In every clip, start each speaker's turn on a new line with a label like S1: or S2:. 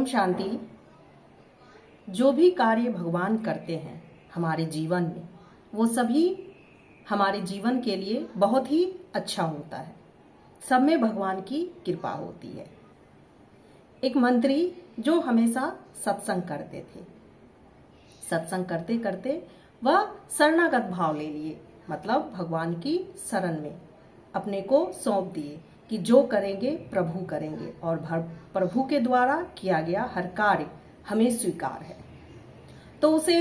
S1: ओम शांति। जो भी कार्य भगवान करते हैं हमारे जीवन में, वो सभी हमारे जीवन के लिए बहुत ही अच्छा होता है। सब में भगवान की कृपा होती है। एक मंत्री जो हमेशा सत्संग करते थे, सत्संग करते करते वह शरणागत भाव ले लिए, मतलब भगवान की शरण में अपने को सौंप दिए कि जो करेंगे प्रभु करेंगे, और प्रभु के द्वारा किया गया हर कार्य हमें स्वीकार है। तो उसे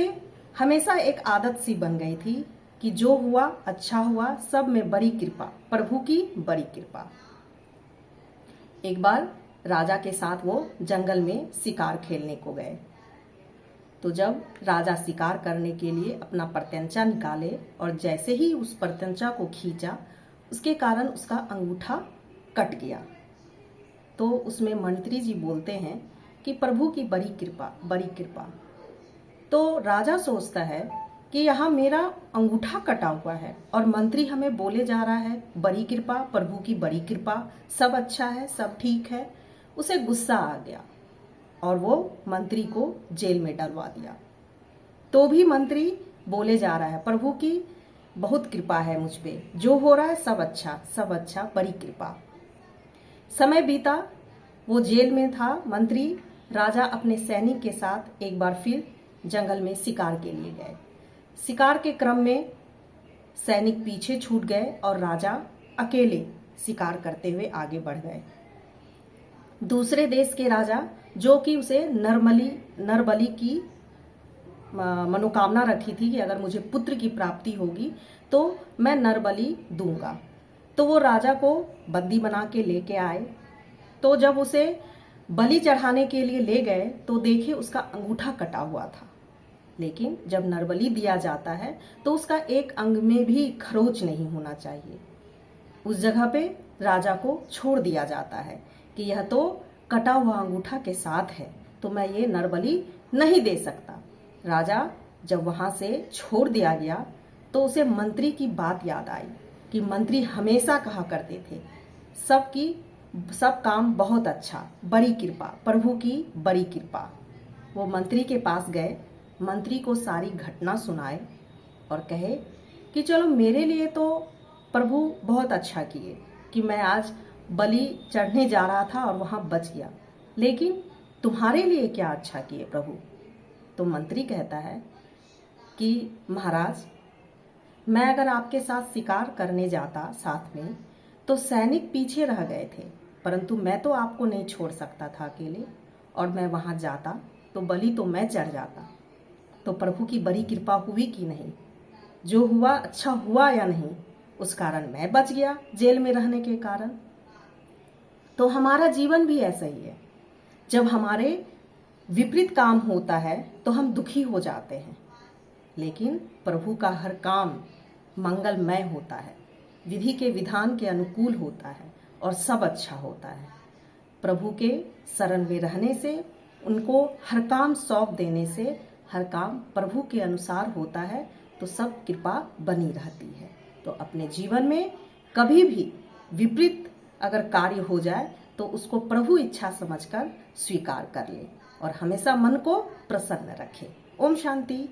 S1: हमेशा एक आदत सी बन गई थी कि जो हुआ अच्छा हुआ, सब में बड़ी कृपा, प्रभु की बड़ी कृपा। एक बार राजा के साथ वो जंगल में शिकार खेलने को गए। तो जब राजा शिकार करने के लिए अपना प्रत्यंचा निकाले और जैसे ही उस प्रत्यंचा को खींचा, उसके कारण उसका अंगूठा कट गया। तो उसमें मंत्री जी बोलते हैं कि प्रभु की बड़ी कृपा, बड़ी कृपा। तो राजा सोचता है कि यहाँ मेरा अंगूठा कटा हुआ है और मंत्री हमें बोले जा रहा है बड़ी कृपा, प्रभु की बड़ी कृपा, सब अच्छा है, सब ठीक है। उसे गुस्सा आ गया और वो मंत्री को जेल में डलवा दिया। तो भी मंत्री बोले जा रहा है प्रभु की बहुत कृपा है मुझ पे, जो हो रहा है सब अच्छा, सब अच्छा, बड़ी कृपा। समय बीता, वो जेल में था मंत्री। राजा अपने सैनिक के साथ एक बार फिर जंगल में शिकार के लिए गए। शिकार के क्रम में सैनिक पीछे छूट गए और राजा अकेले शिकार करते हुए आगे बढ़ गए। दूसरे देश के राजा, जो कि उसे नरबली की मनोकामना रखी थी कि अगर मुझे पुत्र की प्राप्ति होगी तो मैं नरबली दूंगा, तो वो राजा को बंदी बना के लेके आए। तो जब उसे बलि चढ़ाने के लिए ले गए तो देखे उसका अंगूठा कटा हुआ था। लेकिन जब नरबली दिया जाता है तो उसका एक अंग में भी खरोच नहीं होना चाहिए। उस जगह पे राजा को छोड़ दिया जाता है कि यह तो कटा हुआ अंगूठा के साथ है, तो मैं ये नरबली नहीं दे सकता। राजा जब वहां से छोड़ दिया गया तो उसे मंत्री की बात याद आई कि मंत्री हमेशा कहा करते थे सब काम बहुत अच्छा, बड़ी कृपा, प्रभु की बड़ी कृपा। वो मंत्री के पास गए, मंत्री को सारी घटना सुनाए और कहे कि चलो मेरे लिए तो प्रभु बहुत अच्छा किए कि मैं आज बलि चढ़ने जा रहा था और वहां बच गया, लेकिन तुम्हारे लिए क्या अच्छा किए प्रभु। तो मंत्री कहता है कि महाराज, मैं अगर आपके साथ शिकार करने जाता साथ में तो सैनिक पीछे रह गए थे, परंतु मैं तो आपको नहीं छोड़ सकता था अकेले, और मैं वहां जाता तो बलि तो मैं चढ़ जाता। तो प्रभु की बड़ी कृपा हुई कि नहीं, जो हुआ अच्छा हुआ या नहीं, उस कारण मैं बच गया जेल में रहने के कारण। तो हमारा जीवन भी ऐसा ही है। जब हमारे विपरीत काम होता है तो हम दुखी हो जाते हैं, लेकिन प्रभु का हर काम मंगलमय होता है, विधि के विधान के अनुकूल होता है और सब अच्छा होता है। प्रभु के शरण में रहने से, उनको हर काम सौंप देने से हर काम प्रभु के अनुसार होता है, तो सब कृपा बनी रहती है। तो अपने जीवन में कभी भी विपरीत अगर कार्य हो जाए तो उसको प्रभु इच्छा समझकर स्वीकार कर ले और हमेशा मन को प्रसन्न रखे। ओम शांति।